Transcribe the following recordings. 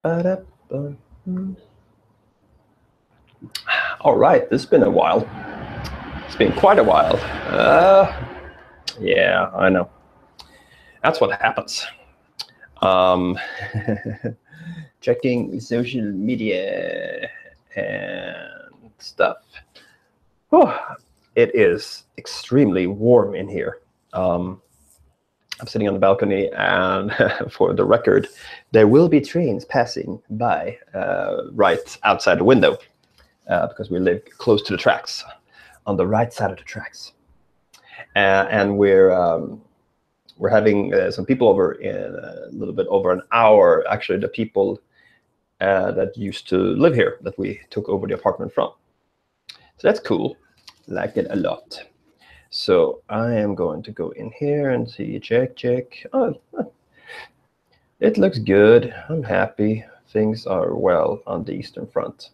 All right, this has been a while. It's been quite a while. Yeah, I know. That's what happens. Um, checking social media and stuff. Oh, it is extremely warm in here. I'm sitting on the balcony, and for the record, there will be trains passing by right outside the window because we live close to the tracks, on the right side of the tracks, and we're having some people over in a little bit over an hour. Actually, the people that used to live here that we took over the apartment from. So that's cool. Like it a lot. So I am going to go in here and see, check. Oh, it looks good. I'm happy. Things are well on the Eastern Front.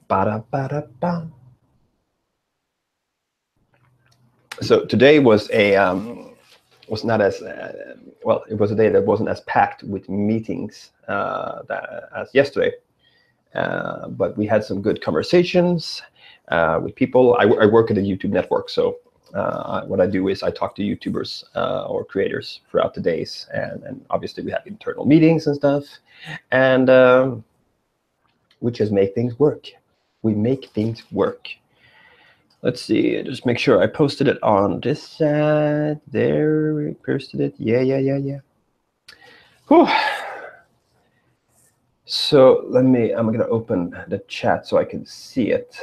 Ba-da-ba-da-bam. So today was was not as well. It was a day that wasn't as packed with meetings as yesterday, but we had some good conversations with people. I work at a YouTube network, so what I do is I talk to YouTubers or creators throughout the days, and obviously we have internal meetings and stuff, and we just make things work. We make things work. Let's see, just make sure I posted it on this side. There, we posted it. Yeah. Whew. So I'm gonna open the chat so I can see it.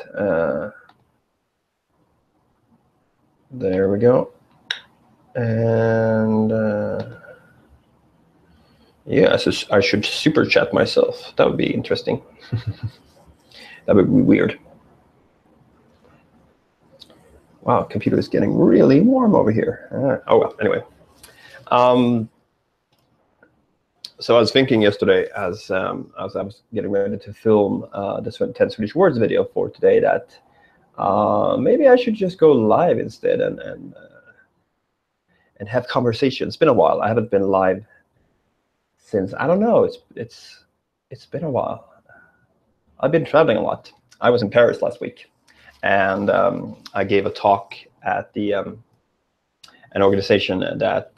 There we go. And yeah, so I should super chat myself. That would be interesting. That would be weird. Wow, computer is getting really warm over here. Oh well, anyway. So I was thinking yesterday, as I was getting ready to film the 10 Swedish words video for today, that maybe I should just go live instead and have conversations. It's been a while. I haven't been live since, I don't know. It's been a while. I've been traveling a lot. I was in Paris last week, and I gave a talk at the an organization that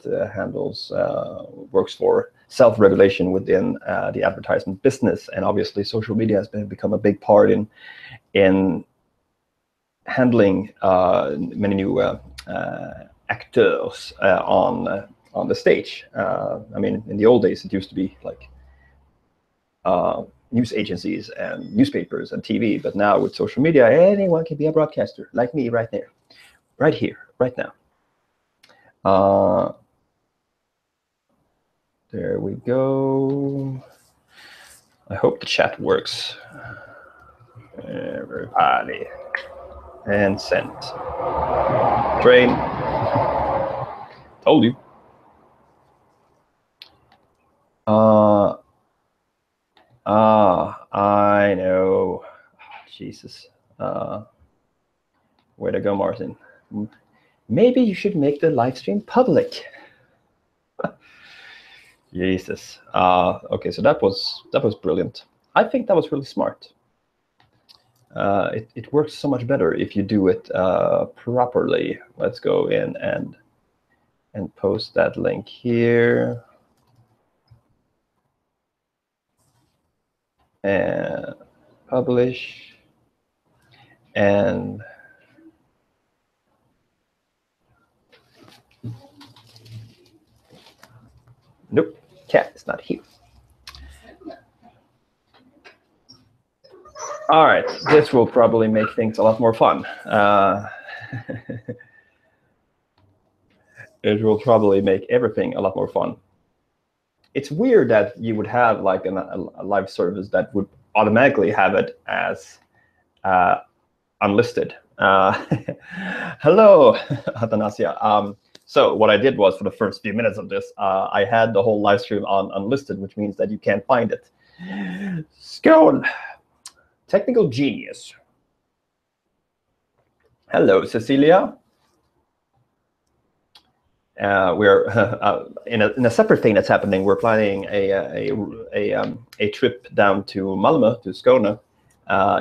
works for self-regulation within the advertisement business, and obviously social media has become a big part in handling many new actors on the stage. I mean, in the old days, it used to be like news agencies and newspapers and TV, but now with social media, anyone can be a broadcaster, like me right there, right here, right now. There we go. I hope the chat works. Everybody. And sent. Train. Told you. I know. Jesus. Way to go, Martin. Maybe you should make the live stream public. Jesus. Okay, so that was brilliant. I think that was really smart. It works so much better if you do it properly. Let's go in and post that link here. And publish. And nope, cat is not here. All right, this will probably make things a lot more fun. It will probably make everything a lot more fun. It's weird that you would have like a live service that would automatically have it as unlisted. Hello, Athanasia. So what I did was, for the first few minutes of this, I had the whole live stream on unlisted, which means that you can't find it. Skål. Technical genius. Hello, Cecilia. we're in a separate thing that's happening. We're planning a trip down to Malmö, to Skåne,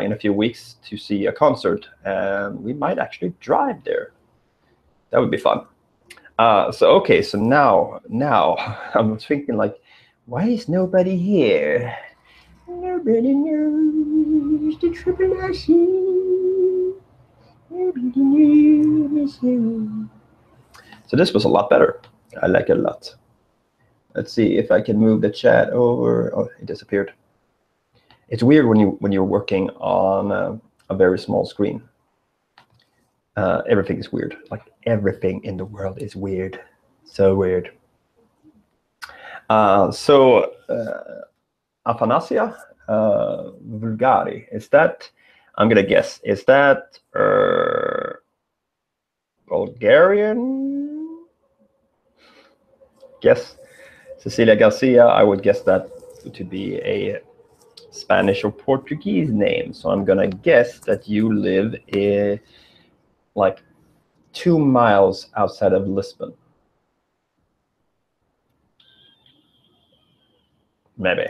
in a few weeks to see a concert, and we might actually drive there. That would be fun. So now I'm thinking, like, why is nobody here? Nobody knows the triple RC. Nobody knows you. So this was a lot better. I like it a lot. Let's see if I can move the chat over. Oh, it disappeared. It's weird when you're working on a very small screen. Everything is weird. Like, everything in the world is weird. So weird. Athanasia Vulgari, is that? I'm gonna guess. Is that Bulgarian? Guess. Cecilia Garcia, I would guess that to be a Spanish or Portuguese name. So I'm gonna guess that you live in like 2 miles outside of Lisbon. Maybe.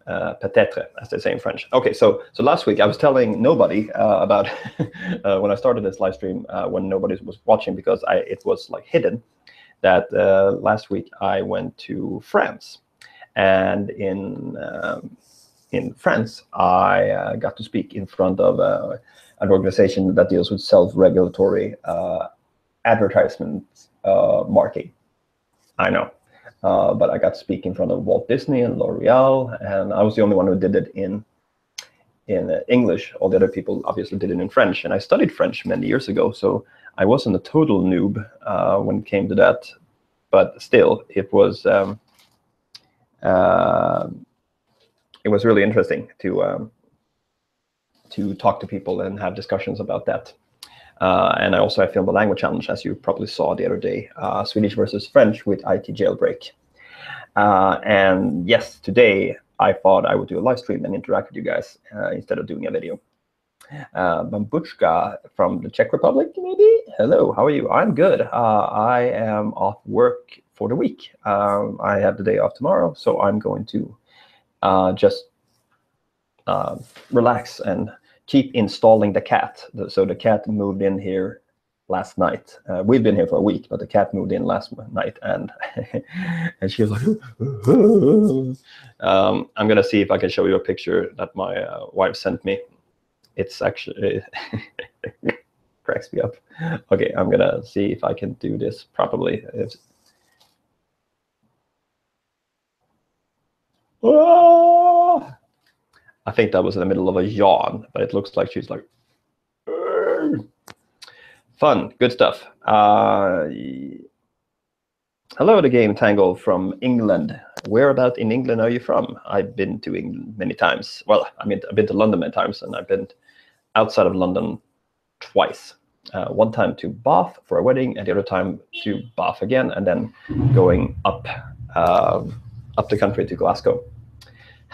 Peut-être, as they say in French. Okay, so last week I was telling nobody about when I started this live stream, when nobody was watching, because it was like hidden, that last week I went to France, and in France I got to speak in front of an organization that deals with self-regulatory advertisement marking. I know. But I got to speak in front of Walt Disney and L'Oreal, and I was the only one who did it in English. All the other people obviously did it in French, and I studied French many years ago, so I wasn't a total noob when it came to that. But still, it was really interesting to talk to people and have discussions about that. And I filmed a language challenge, as you probably saw the other day, Swedish versus French with IT Jailbreak. And yes, today I thought I would do a live stream and interact with you guys instead of doing a video. Bambuchka from the Czech Republic, maybe? Hello, how are you? I'm good. I am off work for the week. I have the day off tomorrow, so I'm going to just relax and keep installing the cat. So the cat moved in here last night. We've been here for a week, but the cat moved in last night, and and she was like, I'm gonna see if I can show you a picture that my wife sent me. It's actually cracks me up. Okay, I'm gonna see if I can do this properly. I think that was in the middle of a yawn, but it looks like she's like, fun, good stuff. Hello, the Game Tangle from England. Whereabout in England are you from? I've been to England many times. Well, I mean, I've been to London many times, and I've been outside of London twice. One time to Bath for a wedding, and the other time to Bath again, and then going up the country to Glasgow.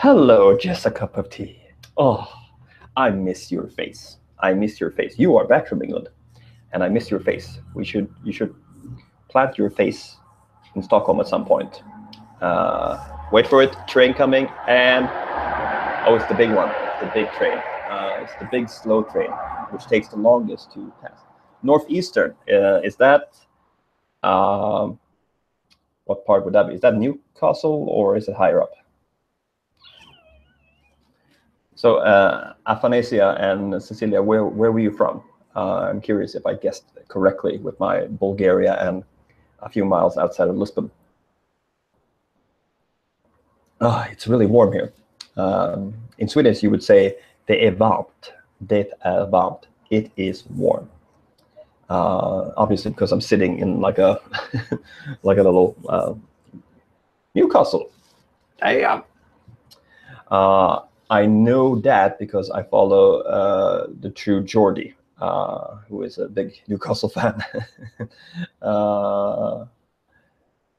Hello, just a cup of tea. Oh, I miss your face. I miss your face. You are back from England, and I miss your face. You should plant your face in Stockholm at some point. Wait for it. Train coming, and oh, it's the big one. It's the big train. It's the big slow train, which takes the longest to pass. Northeastern. Is that? What part would that be? Is that Newcastle, or is it higher up? So Athanasia and Cecilia, where were you from? I'm curious if I guessed correctly with my Bulgaria and a few miles outside of Lisbon. Oh, it's really warm here. In Swedish, you would say det är varmt. Det är varmt. It is warm. Obviously, because I'm sitting in like a like a little Newcastle. Damn. I know that because I follow the true Geordie, who is a big Newcastle fan.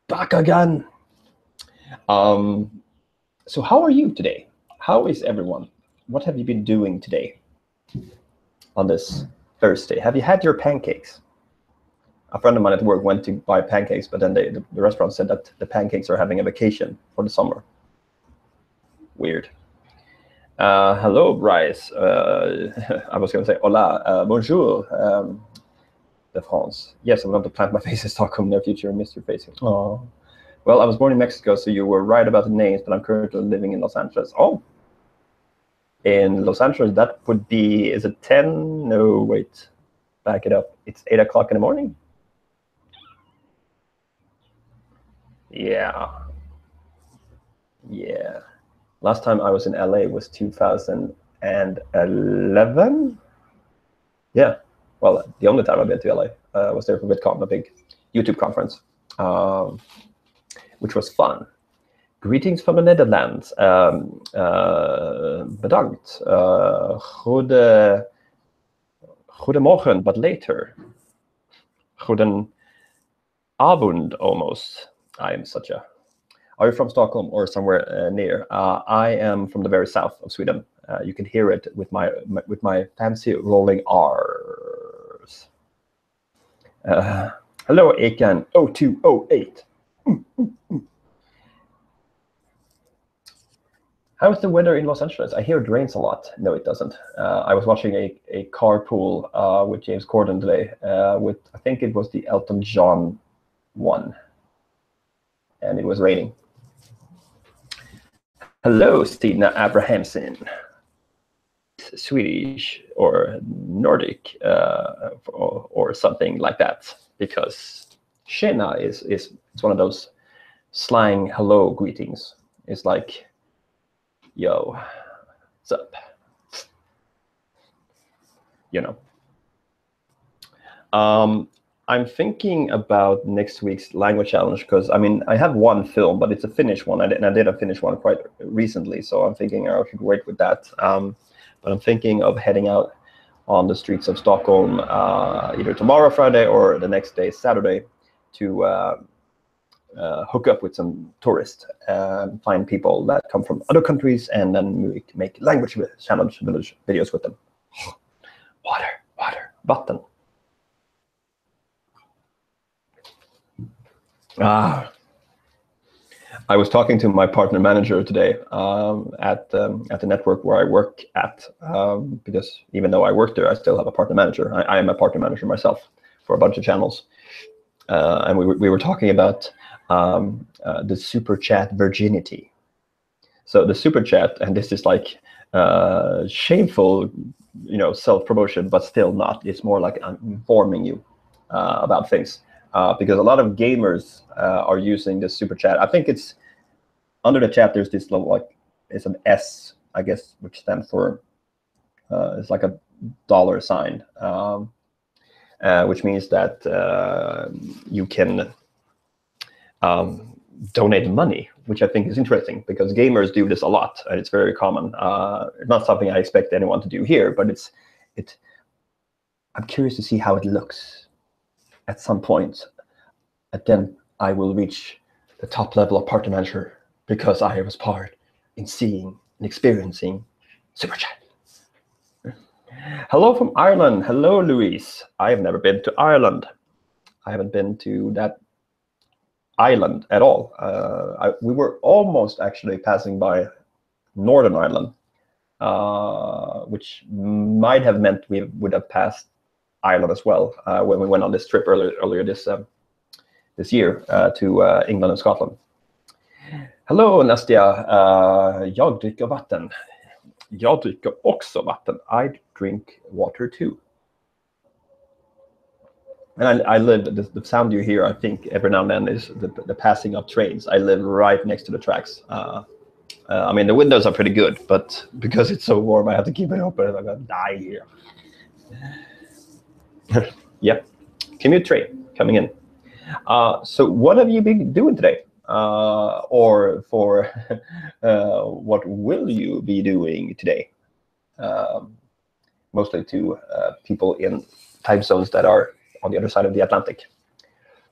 Back again. So how are you today? How is everyone? What have you been doing today on this Thursday? Have you had your pancakes? a friend of mine at work went to buy pancakes, but then the restaurant said that the pancakes are having a vacation for the summer. Weird. Hello, Bryce. I was going to say hola, bonjour, de France. Yes, I'm going to plant my face in Stockholm in the future and miss your face. Oh. Well, I was born in Mexico, so you were right about the names, but I'm currently living in Los Angeles. Oh. In Los Angeles, that would be, is it 10? No, wait. Back it up. It's 8 o'clock in the morning? Yeah. Yeah. Last time I was in LA was 2011. Yeah. Well, the only time I've been to LA was there for VidCon, a big YouTube conference, which was fun. Greetings from the Netherlands. Bedankt. Goedemorgen, but later. Goeden avond, almost. I am such a... Are you from Stockholm or somewhere near? I am from the very south of Sweden. You can hear it with my fancy rolling R's. Hello, Akan 0208. How is the weather in Los Angeles? I hear it rains a lot. No, it doesn't. I was watching a carpool with James Corden today. With I think it was the Elton John one, and it was raining. Hello, Stina Abrahamson. Swedish or Nordic or something like that, because tjena is it's one of those slang hello greetings. It's like, yo, what's up? You know. I'm thinking about next week's language challenge because, I mean, I have one film, but it's a Finnish one, and I did a Finnish one quite recently, so I'm thinking I should wait with that. But I'm thinking of heading out on the streets of Stockholm either tomorrow, Friday, or the next day, Saturday, to hook up with some tourists, find people that come from other countries, and then make language challenge videos with them. Water, vatten. I was talking to my partner manager today at the network where I work at, because even though I work there, I still have a partner manager. I am a partner manager myself for a bunch of channels, and we were talking about the super chat virginity. So the super chat, and this is like shameful, self-promotion, but still not. It's more like I'm informing you about things. Because a lot of gamers are using this super chat. I think it's under the chat. There's this little, like, it's an S, I guess, which stands for it's like a dollar sign, which means that you can donate money, which I think is interesting because gamers do this a lot and it's very common. Not something I expect anyone to do here, but I'm curious to see how it looks at some point, and then I will reach the top level of partner manager because I was part in seeing and experiencing super chat. Hello from Ireland. Hello, Louise. I have never been to Ireland. I haven't been to that island at all. We were almost actually passing by Northern Ireland, which might have meant we would have passed Ireland as well when we went on this trip earlier this year to England and Scotland. Hello, Nastia. Jag dricker vatten. Jag dricker också vatten. I drink water too. And I live, the sound you hear, I think, every now and then is the passing of trains. I live right next to the tracks. I mean, the windows are pretty good, but because it's so warm, I have to keep it open. I'm going to die here. Yep. Commute train coming in. So what have you been doing today? Or for what will you be doing today? Mostly to people in time zones that are on the other side of the Atlantic.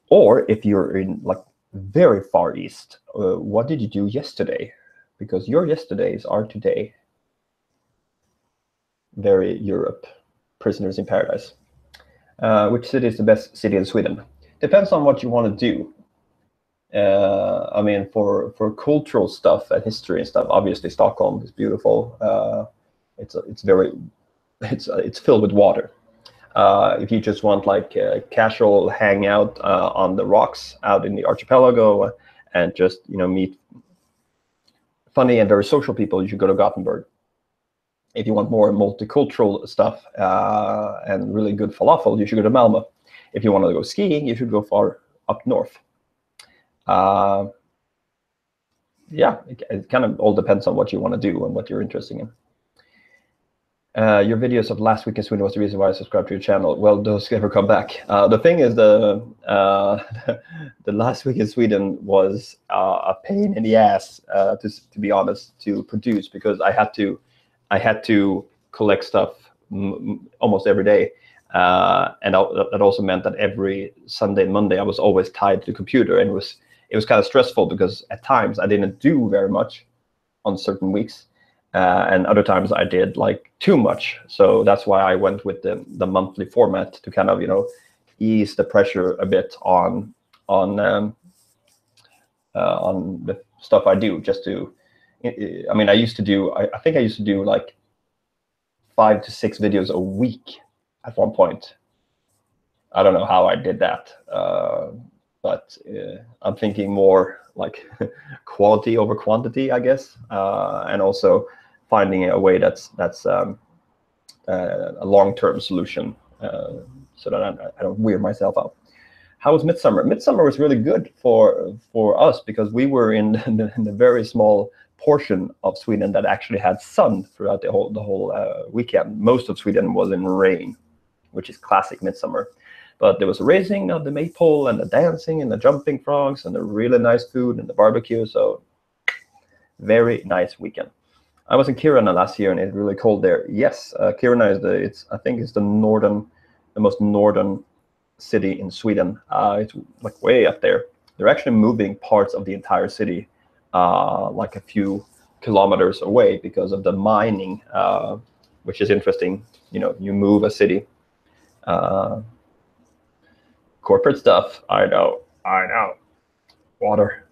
Or if you're in like very far east, what did you do yesterday? Because your yesterdays are today. Very Europe, prisoners in paradise. Which city is the best city in Sweden? Depends on what you want to do. I mean, for cultural stuff and history and stuff, obviously Stockholm is beautiful. It's filled with water. If you just want like a casual hangout on the rocks out in the archipelago and just meet funny and very social people, you should go to Gothenburg. If you want more multicultural stuff and really good falafel, you should go to Malmö. If you want to go skiing, you should go far up north. Yeah, it kind of all depends on what you want to do and what you're interested in. Your videos of last week in Sweden was the reason why I subscribed to your channel. Well, those never come back. The thing is, the last week in Sweden was a pain in the ass, to be honest, to produce, because I had to collect stuff almost every day, and that also meant that every Sunday and Monday I was always tied to the computer, and it was kind of stressful because at times I didn't do very much on certain weeks. And other times I did like too much. So that's why I went with the monthly format to kind of ease the pressure a bit on the stuff I do. Just to, I mean, I think I used to do like 5 to 6 videos a week at one point. I don't know how I did that, but I'm thinking more like quality over quantity, I guess, and also finding a way that's a long-term solution, so that I don't wear myself out. How was Midsummer? Midsummer was really good for us because we were in the very small portion of Sweden that actually had sun throughout the whole weekend. Most of Sweden was in rain, which is classic Midsummer. But there was a raising of the maypole and the dancing and the jumping frogs and the really nice food and the barbecue. So very nice weekend. I was in Kiruna last year and it's really cold there. Yes, Kiruna is I think it's the most northern city in Sweden. It's like way up there. They're actually moving parts of the entire city like a few kilometers away because of the mining, which is interesting. You move a city. Corporate stuff. I know. Water.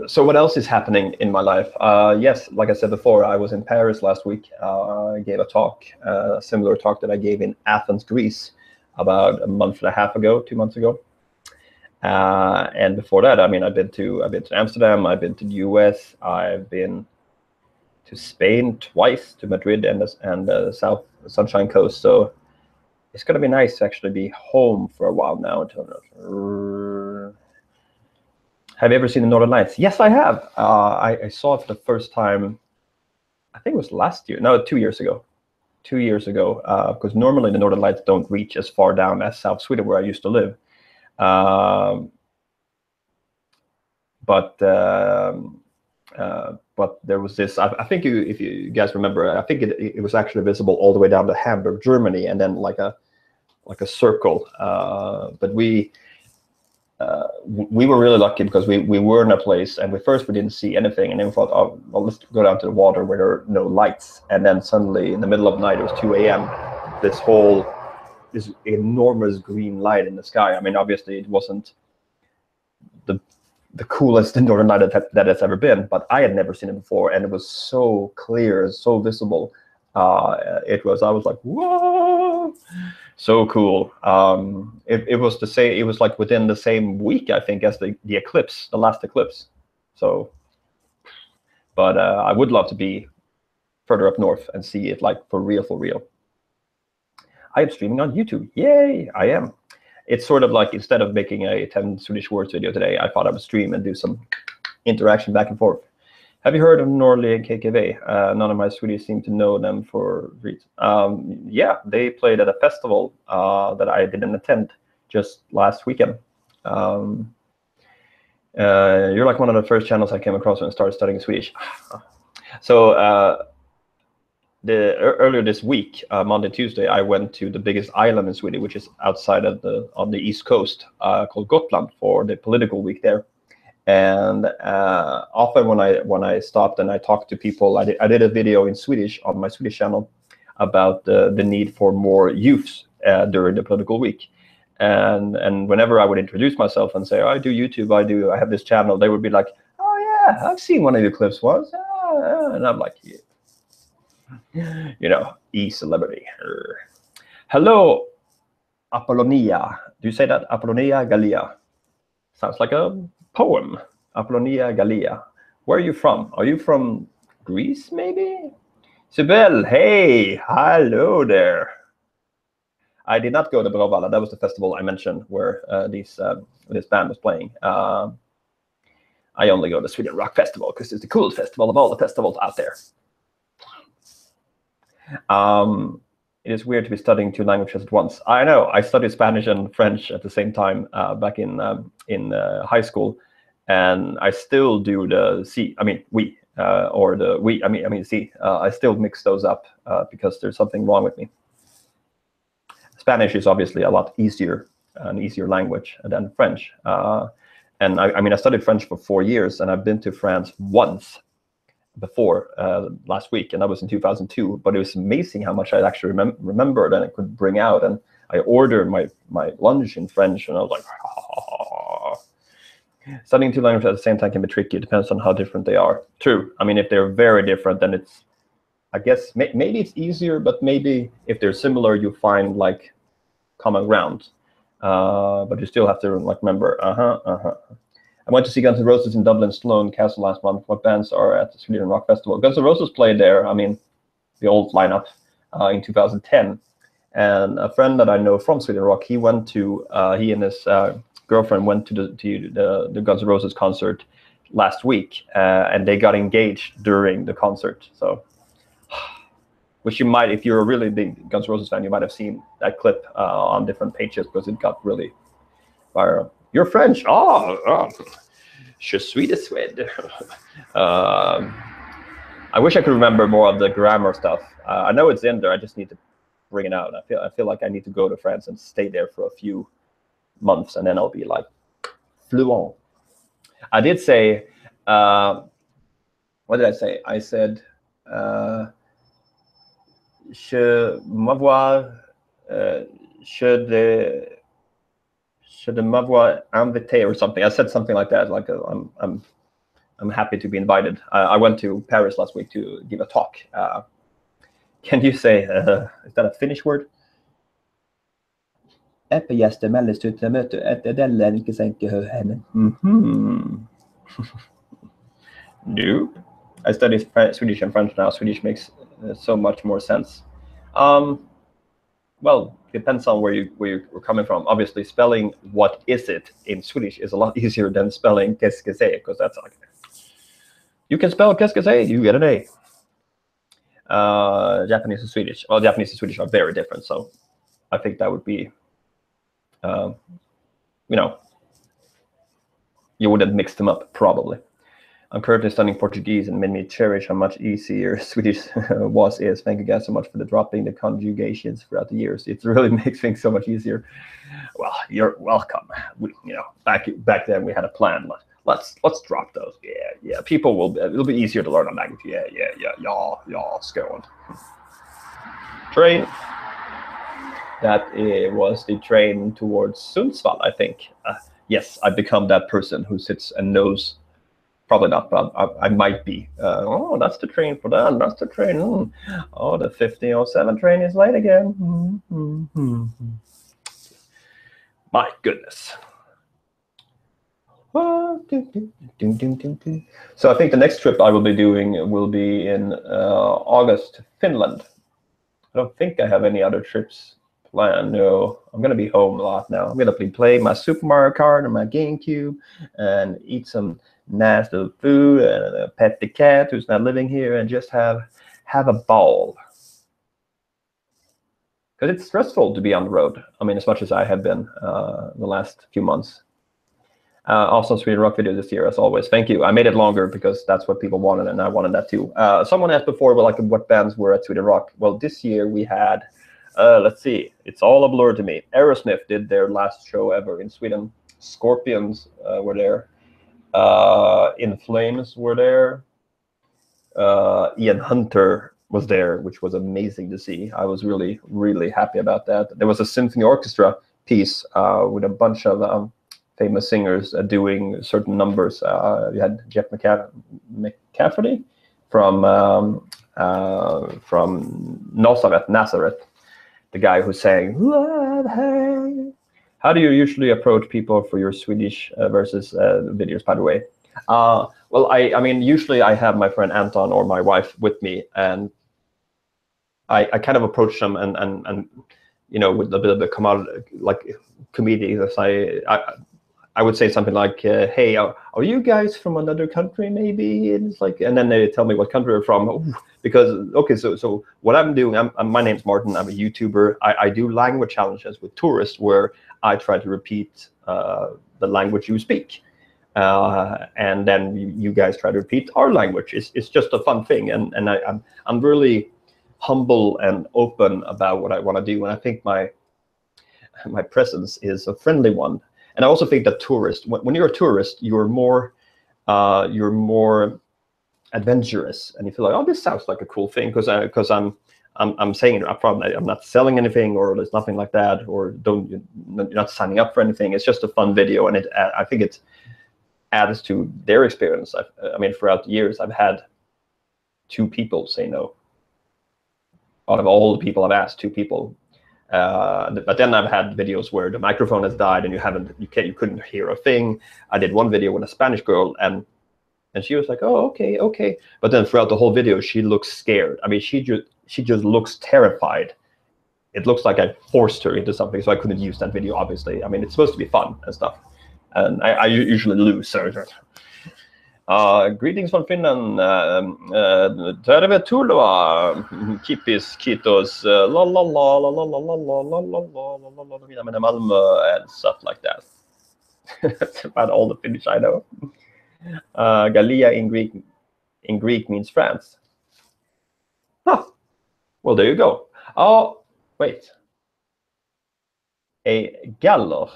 So what else is happening in my life? Yes, like I said before, I was in Paris last week. I gave a talk, a similar talk that I gave in Athens, Greece, about a month and a half ago, 2 months ago. And before that, I mean, I've been to Amsterdam, I've been to the US, I've been to Spain twice, to Madrid and the South Sunshine Coast. So it's gonna be nice to actually be home for a while now. Have you ever seen the Northern Lights? Yes, I have. I saw it for the first time, I think it was last year. No, 2 years ago. 2 years ago, because normally the Northern Lights don't reach as far down as South Sweden, where I used to live. But there was this. I think if you guys remember, I think it was actually visible all the way down to Hamburg, Germany, and then like a circle. But we were really lucky because we were in a place, and we didn't see anything, and then we thought, oh, well, let's go down to the water where there are no lights. And then suddenly, in the middle of the night, it was 2 a.m. This enormous green light in the sky. I mean, obviously, it wasn't the coolest northern light that has ever been, but I had never seen it before, and it was so clear, so visible. I was like, whoa, so cool. It was it was like within the same week, I think, as the eclipse, the last eclipse. So, but I would love to be further up north and see it like for real. I am streaming on YouTube. Yay, I am. It's sort of like, instead of making a 10 Swedish words video today, I thought I would stream and do some interaction back and forth. Have you heard of Norli and KKV? None of my Swedish seem to know them for reasons. Yeah, they played at a festival that I didn't attend just last weekend. You're like one of the first channels I came across when I started studying Swedish. So earlier this week, Monday, Tuesday, I went to the biggest island in Sweden, which is outside of on the east coast, called Gotland, for the political week there. And often when I stopped and I talked to people, I did a video in Swedish on my Swedish channel. about the need for more youths during the political week. And whenever I would introduce myself and say, oh, I do YouTube, I have this channel, they would be like, oh yeah, I've seen one of your clips once. And I'm like, yeah. You know, e-celebrity. Hello, Apollonia. Do you say that? Apollonia Gallia. Sounds like a poem. Apollonia Gallia. Where are you from? Are you from Greece, maybe? Sibel, hey, hello there. I did not go to Bråvalla. That was the festival I mentioned where this band was playing. I only go to Sweden Rock Festival because it's the coolest festival of all the festivals out there. It is weird to be studying 2 languages at once. I know. I studied Spanish and French at the same time back in high school, and I still do the C. I mean, we or the we. I mean C. I still mix those up because there's something wrong with me. Spanish is obviously a lot easier, an easier language than French. And I mean, I studied French for 4 years, and I've been to France once before last week, and that was in 2002. But it was amazing how much I actually remembered and I could bring out. And I ordered my lunch in French, and I was like, oh. Studying 2 languages at the same time can be tricky. It depends on how different they are. True. I mean, if they're very different, then it's, I guess, maybe it's easier, but maybe if they're similar, you find like common ground. But you still have to like remember. I went to see Guns N' Roses in Dublin, Sloane Castle last month. What bands are at the Sweden Rock Festival? Guns N' Roses played there. I mean, the old lineup in 2010. And a friend that I know from Sweden Rock, he and his girlfriend went to the Guns N' Roses concert last week, and they got engaged during the concert. So, which you might, if you're a really big Guns N' Roses fan, you might have seen that clip on different pages because it got really viral. You're French? Oh, je suis de Suède. I wish I could remember more of the grammar stuff. I know it's in there. I just need to bring it out. I feel like I need to go to France and stay there for a few months, and then I'll be like fluent. I did say, what did I say? I said, je m'avoir, je de m'avoir invité or something. I said something like that. Like I'm happy to be invited. I went to Paris last week to give a talk. Can you say, is that a Finnish word? Epäjästä mällistyttä mötö, että edelleen kisenkehö hänen. Nope. I study Swedish and French now. Swedish makes so much more sense. Well, depends on where you're coming from. Obviously, spelling "what is it" in Swedish is a lot easier than spelling "qu'est-ce que c'est," because that's like, you can spell "qu'est-ce que c'est," you get an A. Japanese and Swedish. Well, Japanese and Swedish are very different, so I think that would be, you know, you wouldn't mix them up probably. I'm currently studying Portuguese, and made me cherish how much easier Swedish is. Thank you guys so much for dropping the conjugations throughout the years. It really makes things so much easier. Well, you're welcome. Back then we had a plan. Let's drop those. Yeah. It'll be easier to learn on language. Yeah. Skål. Train. That was the train towards Sundsvall, I think. Yes, I've become that person who sits and knows. Probably not, but I might be. Oh, that's the train for that. That's the train. Oh, the 1507 train is late again. My goodness. So I think the next trip I will be doing will be in August to Finland. I don't think I have any other trips planned. No, I'm going to be home a lot now. I'm going to play my Super Mario Kart and my GameCube and eat some nice little food and pet the cat who's not living here and just have a ball. Because it's stressful to be on the road. I mean, as much as I have been the last few months. Also, Sweden Rock video this year, as always. Thank you. I made it longer because that's what people wanted, and I wanted that too. Someone asked before, well, like, what bands were at Sweden Rock? Well, this year we had, let's see, it's all a blur to me. Aerosmith did their last show ever in Sweden. Scorpions were there. In Flames were there. Ian Hunter was there, which was amazing to see. I was really, really happy about that. There was a symphony orchestra piece with a bunch of famous singers doing certain numbers. You had Jeff McCafferty from Nazareth, the guy who sang "Love Her." How do you usually approach people for your Swedish versus videos, by the way? Well, I mean, usually I have my friend Anton or my wife with me, and I kind of approach them and you know, with a bit of the comedy. I would say something like, "Hey, are you guys from another country? Maybe." And it's like, and then they tell me what country they're from. Ooh, because okay, so what I'm doing, my name's Martin. I'm a YouTuber. I do language challenges with tourists where I try to repeat the language you speak, and then you guys try to repeat our language. It's just a fun thing, and I'm really humble and open about what I want to do, and I think my presence is a friendly one. And I also think that tourists, when you're a tourist, you're more adventurous, and you feel like, oh, this sounds like a cool thing, because I'm saying it up front. I'm not selling anything, or there's nothing like that, or you're not signing up for anything. It's just a fun video, and I think it adds to their experience. I mean, throughout the years, I've had 2 people say no. Out of all the people I've asked, 2 people. But then I've had videos where the microphone has died and you couldn't hear a thing. I did one video with a Spanish girl, and she was like, "Oh, okay." But then throughout the whole video, she looks scared. I mean, she just looks terrified. It looks like I forced her into something, so I couldn't use that video. Obviously, I mean, it's supposed to be fun and stuff, and I usually lose. So. Greetings from Finland. Tervetuloa. Kippis, kiitos. La la la la la la la la la la la la Malmö and stuff like that. That's about all the Finnish I know. Galia in Greek means France. Huh. Well, there you go. Oh, wait. A galler.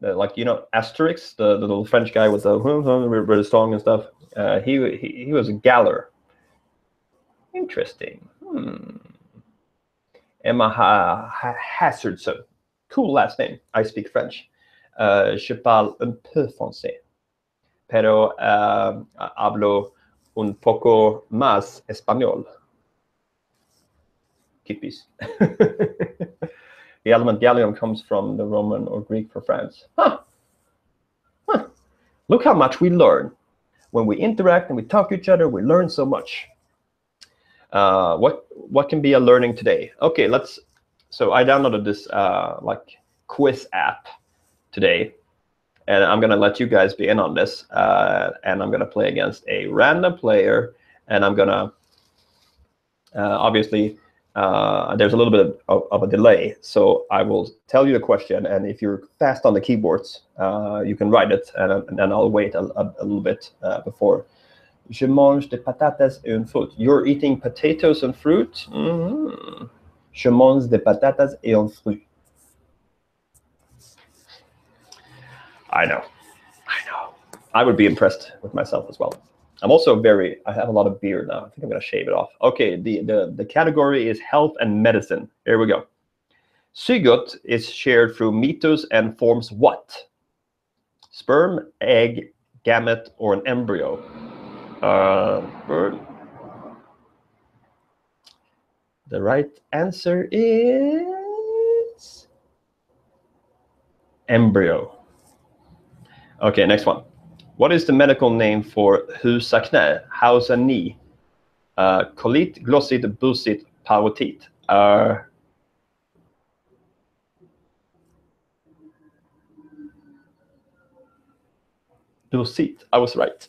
Like, you know, Asterix, the little French guy with the song and stuff. He was a galler. Interesting. Emma Hazardson. Cool last name. I speak French. Je parle un peu français, pero hablo un poco más español. Kippis. The element gallium comes from the Roman or Greek for France. Huh. Look how much we learn. When we interact and we talk to each other, we learn so much. What can be a learning today? Okay, so I downloaded this like quiz app today, and I'm gonna let you guys be in on this, and I'm gonna play against a random player, and I'm gonna obviously there's a little bit of a delay, so I will tell you the question, and if you're fast on the keyboards, you can write it, and then I'll wait a little bit before. Je mange des patatas et un fruit. You're eating potatoes and fruit? Mm-hmm. Je mange des patatas et un fruit. I know. I would be impressed with myself as well. I'm also I have a lot of beard now. I think I'm going to shave it off. Okay, the category is health and medicine. Here we go. Zygote is shared through meiosis and forms what? Sperm, egg, gamete, or an embryo? The right answer is embryo. Okay, next one. What is the medical name for husakne, house and knee? Kolit, glossit, busit, parotit. Busit, I was right.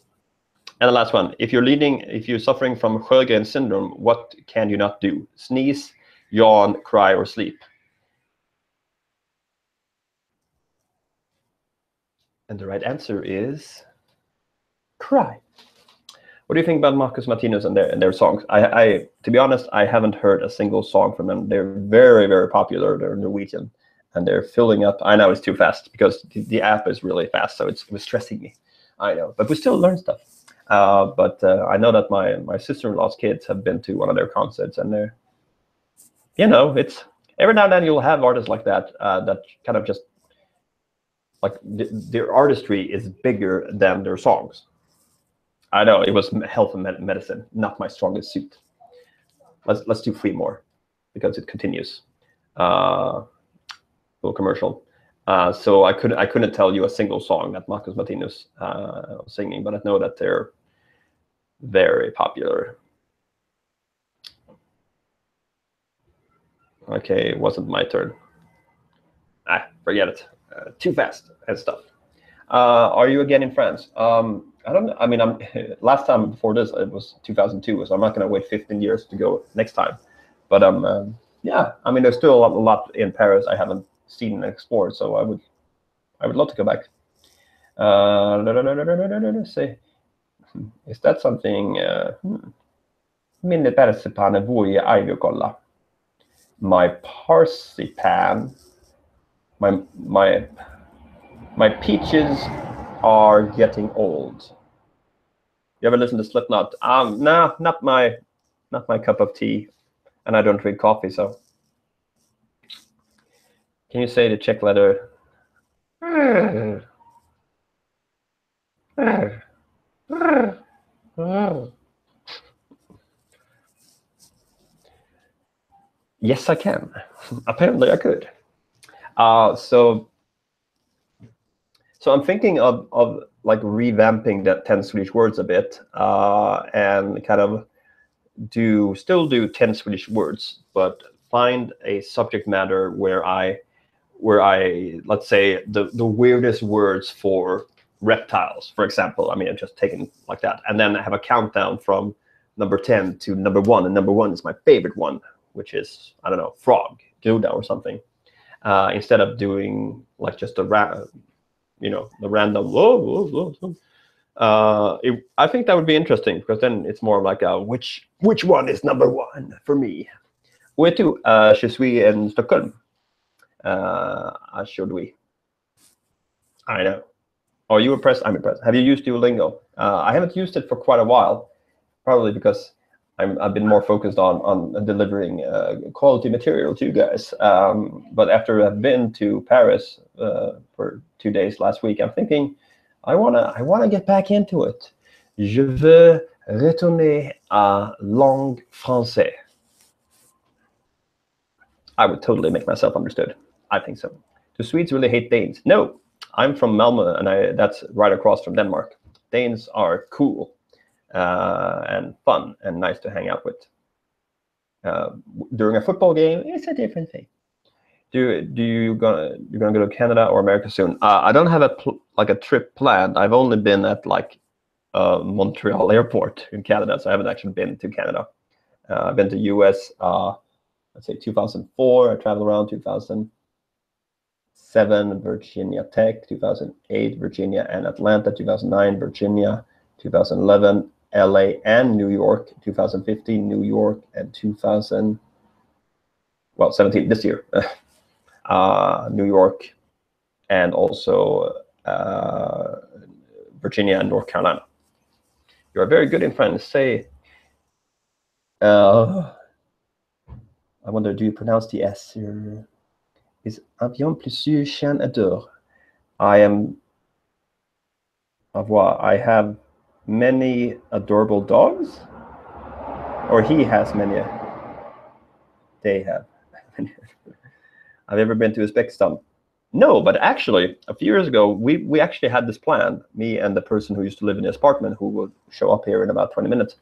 And the last one, if you're suffering from Sjögren syndrome, what can you not do? Sneeze, yawn, cry, or sleep? And the right answer is cry. What do you think about Marcus Martinus and their songs? To be honest, I haven't heard a single song from them. They're very, very popular. They're Norwegian, and they're filling up. I know it's too fast because the app is really fast, so it was stressing me. I know, but we still learn stuff. But I know that my sister-in-law's kids have been to one of their concerts, and they're, it's every now and then you'll have artists like that that kind of just like their artistry is bigger than their songs. I know it was health and medicine, not my strongest suit. Let's do three more because it continues. Little commercial. So I couldn't tell you a single song that Marcus Martinus was singing, but I know that they're very popular. Okay, it wasn't my turn. Forget it. Too fast and stuff. Are you again in France? I don't know. I mean, last time before this it was 2002, so I'm not going to wait 15 years to go next time. But yeah, I mean, there's still a lot in Paris I haven't seen and explored, so I would love to go back. Say, is that something? Minne persipan voi aivokolla. My parsipan. My peaches are getting old. You ever listen to Slipknot? Nah, not my cup of tea, and I don't drink coffee. So, can you say the Czech letter? Yes, I can. Apparently, I could. So I'm thinking of like revamping that 10 Swedish words a bit, and kind of still do 10 Swedish words, but find a subject matter where I let's say the weirdest words for reptiles, for example. I mean, I'm just taking like that, and then I have a countdown from number 10 to number 1, and number 1 is my favorite one, which is, I don't know, frog, Gouda or something. Instead of doing like just the random whoa. I think that would be interesting, because then it's more like which one is number 1 for me. Où es-tu? Je suis in Stockholm. Should we? I know. Are you impressed? I'm impressed. Have you used Duolingo? I haven't used it for quite a while, probably because I've been more focused on delivering quality material to you guys. But after I've been to Paris for 2 days last week, I'm thinking I wanna get back into it. Je veux retourner à langue française. I would totally make myself understood. I think so. Do Swedes really hate Danes? No, I'm from Malmö, and that's right across from Denmark. Danes are cool and fun and nice to hang out with. During a football game, it's a different thing. You're gonna go to Canada or America soon? I don't have a trip planned. I've only been at like Montreal airport in Canada, so I haven't actually been to Canada. I've been to US. Let's say 2004. I traveled around 2007, Virginia Tech, 2008, Virginia and Atlanta, 2009, Virginia, 2011, LA and New York, 2015, New York, and 17 this year, New York, and also Virginia and North Carolina. You are very good in French. Say, I wonder, do you pronounce the S? Is avion plus chien adore? I have many adorable dogs, or he has many. They have. Have you ever been to Uzbekistan? No, but actually, a few years ago, we actually had this plan. Me and the person who used to live in this apartment, who will show up here in about 20 minutes.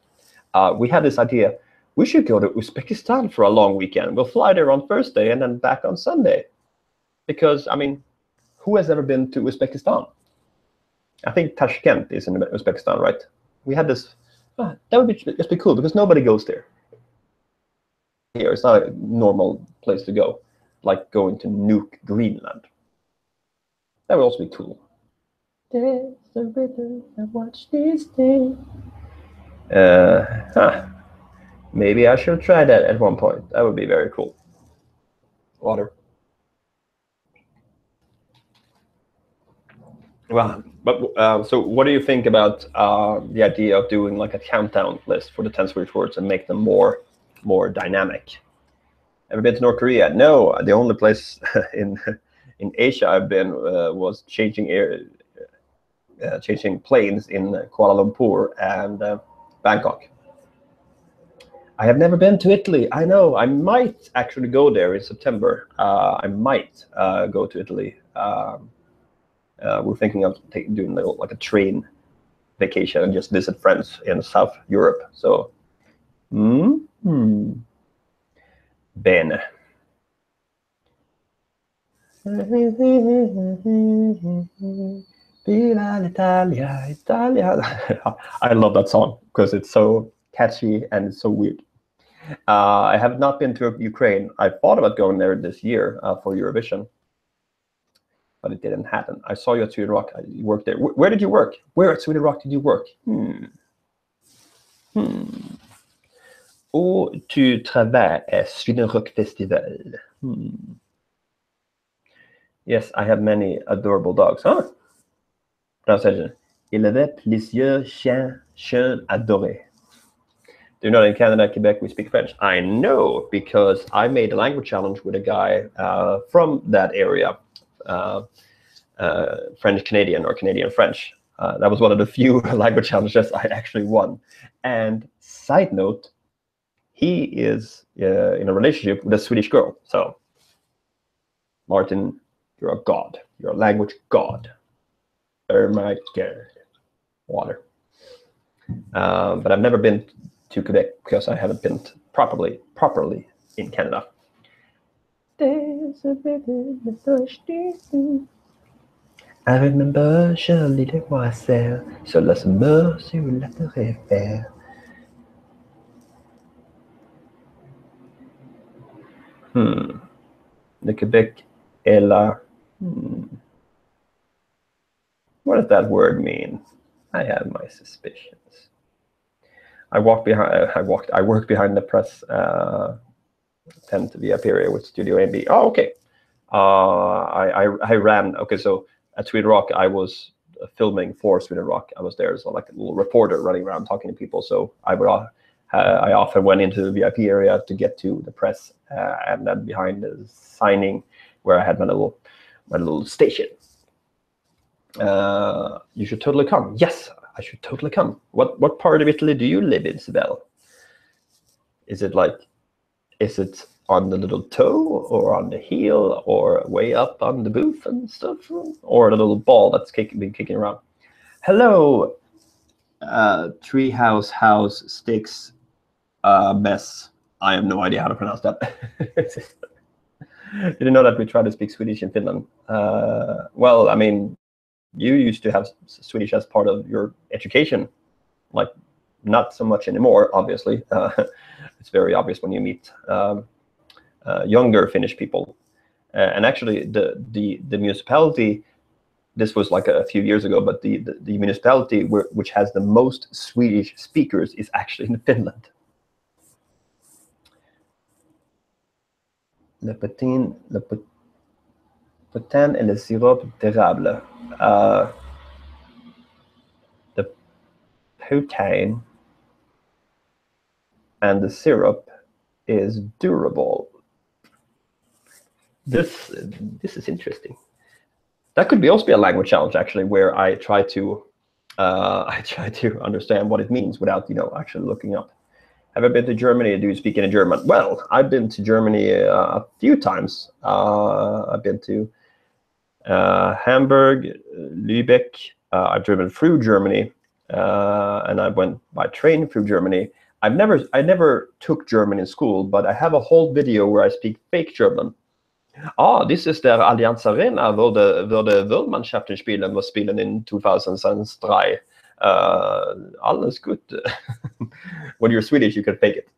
We had this idea. We should go to Uzbekistan for a long weekend. We'll fly there on Thursday and then back on Sunday. Because, I mean, who has ever been to Uzbekistan? I think Tashkent is in Uzbekistan, right? We had this. That would just be cool, because nobody goes there. Here, it's not a normal place to go, like going to Nuuk, Greenland. That would also be cool. There's a river I watch this day. Maybe I should try that at one point. That would be very cool. Water. Well, but so what do you think about the idea of doing like a countdown list for the 10 Swedish words and make them more dynamic? Ever been to North Korea? No, the only place in Asia I've been was changing planes in Kuala Lumpur and Bangkok. I have never been to Italy. I know. I might actually go there in September. I might go to Italy. We're thinking of doing like a train vacation and just visit friends in South Europe. So, bene. Viva l'Italia, Italia. I love that song because it's so catchy and it's so weird. I have not been to Ukraine. I thought about going there this year for Eurovision, but it didn't happen. I saw you at Sweden Rock. You worked there. Where did you work? Where at Sweden Rock did you work? Où tu travailles à Sweden Rock Festival? Yes, I have many adorable dogs. Huh? Pronunciation. Il avait plusieurs chiens adorés. Do you know in Canada, Quebec, we speak French? I know because I made a language challenge with a guy from that area, French Canadian or Canadian French. That was one of the few language challenges I actually won. And side note, he is in a relationship with a Swedish girl. So, Martin, you're a god. You're a language god. Oh my god. Water. But I've never been to Quebec because I haven't been properly in Canada. I remember Shirley demoiselle sur la semeur sur la terre. The Quebec est là. What does that word mean? I have my suspicions. I worked behind the press tent VIP area with Studio AB. Oh, okay. I ran. Okay, so at Sweden Rock, I was filming for Sweden Rock. I was there as like a little reporter running around talking to people. So I often went into the VIP area to get to the press, and then behind the signing, where I had my little station. You should totally come. Yes, I should totally come. What part of Italy do you live in, Sibel? Is it on the little toe or on the heel or way up on the booth and stuff, or the little ball that's been kicking around? Hello, treehouse house sticks mess. I have no idea how to pronounce that. Did you know that we try to speak Swedish in Finland? Well, I mean, you used to have Swedish as part of your education, like not so much anymore, obviously. It's very obvious when you meet younger Finnish people. And actually, the municipality, this was like a few years ago, but the municipality which has the most Swedish speakers is actually in Finland. Le potin et le sirop d'érable. The poutine and the syrup is durable. This is interesting. That could also be a language challenge, actually, where I try to understand what it means without actually looking up. Have I been to Germany? Do you speak any German? Well, I've been to Germany a few times. I've been to Hamburg, Lübeck. I've driven through Germany, and I went by train through Germany. I never took German in school, but I have a whole video where I speak fake German. This is der Allianz Arena, wo the Weltmannschaften spielen, was spielen in 2003. Alles gut. When you're Swedish, you can fake it.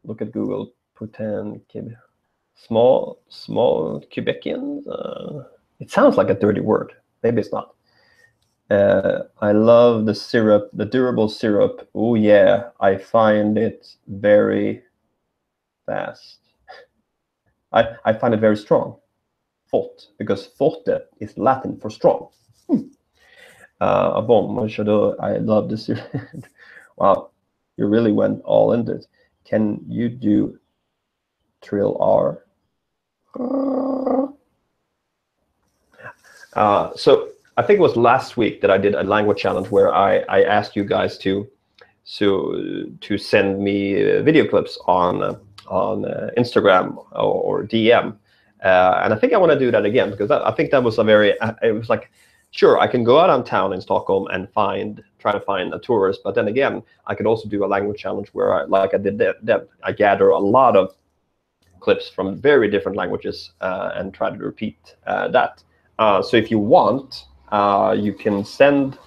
Look at Google. Putin, small Quebecians. It sounds like a dirty word. Maybe it's not. I love the syrup, the durable syrup. Oh yeah, I find it very fast. I find it very strong. fort, because forte is Latin for strong. Bon, moi j'adore. I love this. Wow, you really went all into it. Can you do trill R? So I think it was last week that I did a language challenge where I asked you guys to send me video clips on Instagram or DM, and I think I want to do that again, because I think that was a very it was like, sure, I can go out on town in Stockholm and try to find a tourist, but then again I could also do a language challenge where I did that. I gather a lot of clips from very different languages and try to repeat that. So if you want, you can send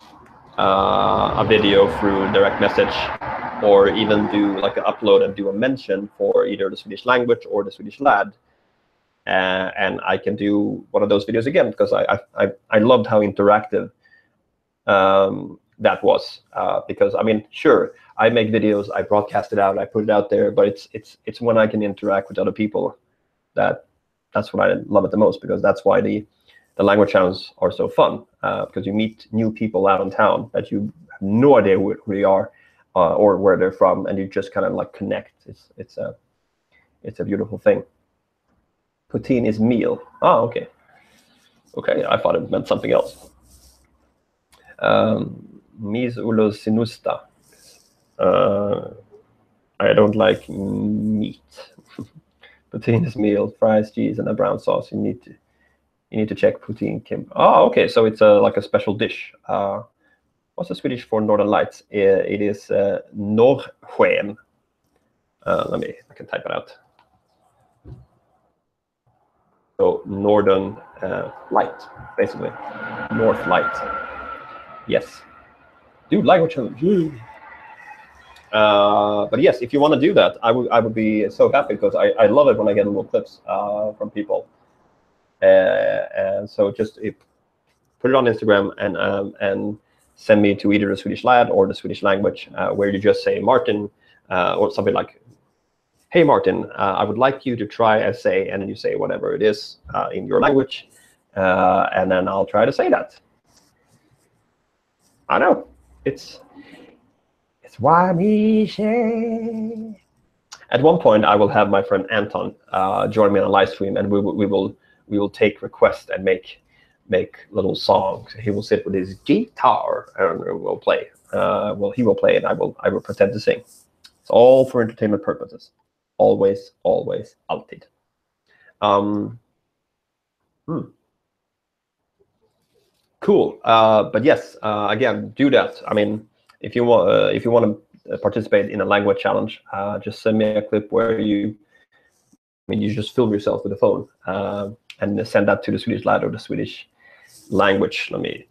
a video through direct message, or even do like an upload and do a mention for either the Swedish language or the Swedish lad, and I can do one of those videos again, because I loved how interactive that was. Because I mean, sure, I make videos, I broadcast it out, I put it out there, but it's when I can interact with other people that's what I love it the most, because that's why the language channels are so fun, because you meet new people out in town that you have no idea who they are or where they're from, and you just kind of like connect. It's a beautiful thing. Poutine is meal. Oh, okay. Okay, I thought it meant something else. Mis ulos sinusta. I don't like meat. Poutine is meal, fries, cheese, and a brown sauce. You need to check poutine, Kim. Oh, okay. So it's like a special dish. What's the Swedish for Northern Lights? It is norrsken. I can type it out. So northern light, basically. North light. Yes. Dude, language challenge. But yes, if you want to do that, I would be so happy, because I love it when I get little clips from people. And so just put it on Instagram and send me to either the Swedish Lad or the Swedish language, where you just say Martin, or something like, hey Martin, I would like you to try and say, and then you say whatever it is in your language, and then I'll try to say that. I know, it's why me say. At one point, I will have my friend Anton join me on a live stream, and we will take requests and make little songs. He will sit with his guitar and we'll play. Well, he will play, and I will pretend to sing. It's all for entertainment purposes. Always, always, alltid. Cool. But yes, again, do that. I mean, if you want to participate in a language challenge, just send me a clip where you just film yourself with a phone and send that to the Swedish Lad or the Swedish language. Let me.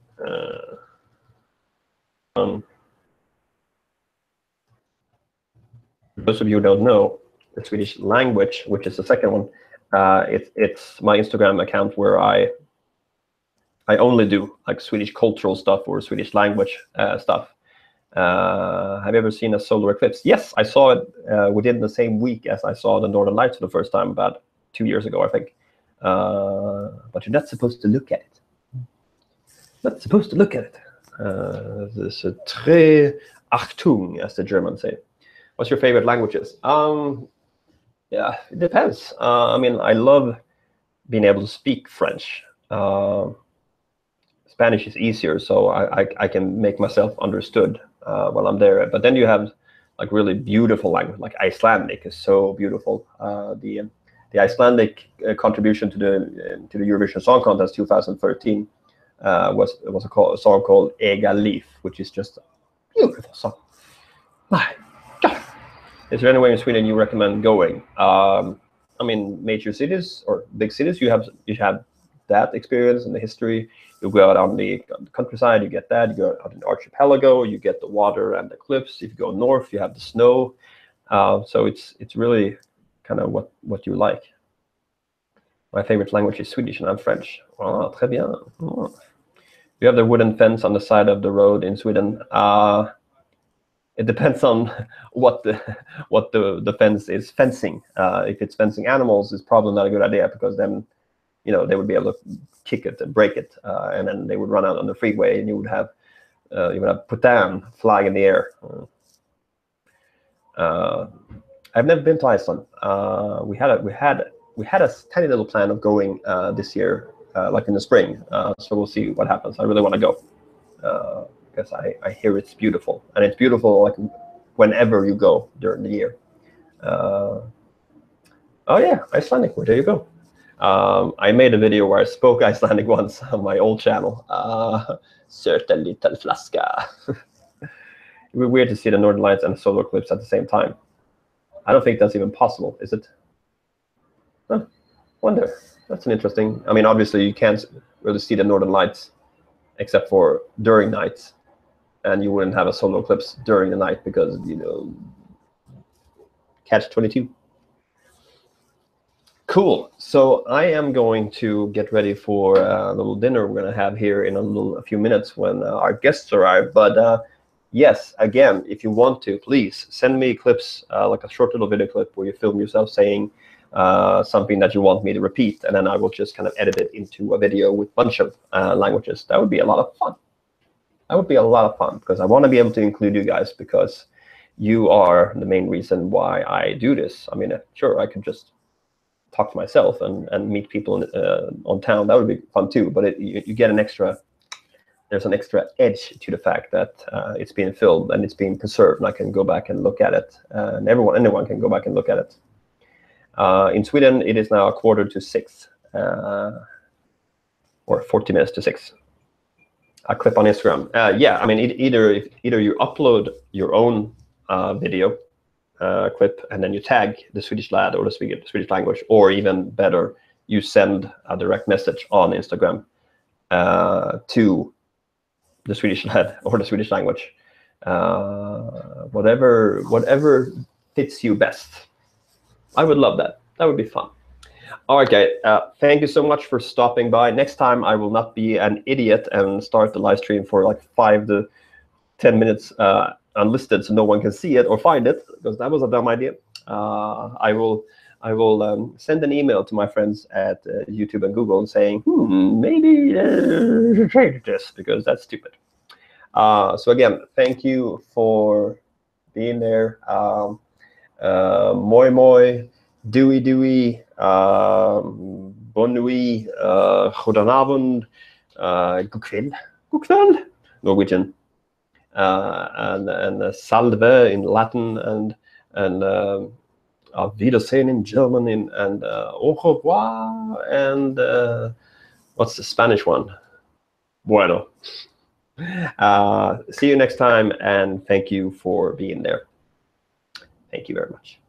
Those of you who don't know, the Swedish language, which is the second one, it's my Instagram account where I only do like Swedish cultural stuff or Swedish language stuff. Have you ever seen a solar eclipse? Yes, I saw it within the same week as I saw the Northern Lights for the first time, about 2 years ago, I think. But you're not supposed to look at it. Not supposed to look at it. This is très Achtung, as the Germans say. What's your favorite languages? Yeah, it depends. I mean, I love being able to speak French. Spanish is easier, so I can make myself understood while I'm there. But then you have like really beautiful language, like Icelandic is so beautiful. The Icelandic contribution to the Eurovision Song Contest 2013 was a song called Ega Leaf, which is just a beautiful song. My God. Is there anywhere in Sweden you recommend going? I mean, major cities or big cities, you have that experience and the history. You go out on the countryside, you get that. You go out in the archipelago, you get the water and the cliffs. If you go north, you have the snow. So it's really kind of what you like. My favorite language is Swedish, and I'm French. Oh, très bien. Oh. You have the wooden fence on the side of the road in Sweden. It depends on what the fence is fencing. If it's fencing animals, it's probably not a good idea, because then you know, they would be able to kick it and break it, and then they would run out on the freeway, and you would have put down flying in the air. I've never been to Iceland. We had a tiny little plan of going this year, like in the spring. So we'll see what happens. I really want to go because I hear it's beautiful, and it's beautiful like whenever you go during the year. Oh yeah, Icelandic. Well, there you go. I made a video where I spoke Icelandic once on my old channel. Söta liten flaska. It would be weird to see the Northern Lights and the solar eclipse at the same time. I don't think that's even possible, is it? Huh. Wonder. That's an interesting. I mean, obviously you can't really see the Northern Lights except for during nights, and you wouldn't have a solar eclipse during the night because, you know, catch-22. Cool. So I am going to get ready for a little dinner we're going to have here in a few minutes when our guests arrive. But yes, again, if you want to, please send me clips, like a short little video clip where you film yourself saying something that you want me to repeat, and then I will just kind of edit it into a video with a bunch of languages. That would be a lot of fun. That would be a lot of fun because I want to be able to include you guys because you are the main reason why I do this. I mean, sure, I could just talk to myself and meet people on town. That would be fun too. But you get an extra. There's an extra edge to the fact that it's being filmed and it's being preserved, and I can go back and look at it. And anyone can go back and look at it. In Sweden, it is now 5:45, or 40 minutes to 6. A clip on Instagram. Yeah, I mean, either you upload your own video clip and then you tag the Swedish Lad or the Swedish language, or even better, you send a direct message on Instagram to the Swedish Lad or the Swedish language, whatever fits you best. I would love that. That would be fun. All right, guys. Thank you so much for stopping by. Next time, I will not be an idiot and start the live stream for like 5 to 10 minutes unlisted, so no one can see it or find it, because that was a dumb idea. I will send an email to my friends at YouTube and Google saying, maybe change this because that's stupid. So again, thank you for being there. Moi moi, dewey, bon nuit, goedenavond, god kväll, Norwegian. And salve in Latin, and auf Wiedersehen in German, and au revoir, and what's the Spanish one? Bueno. See you next time, and thank you for being there. Thank you very much.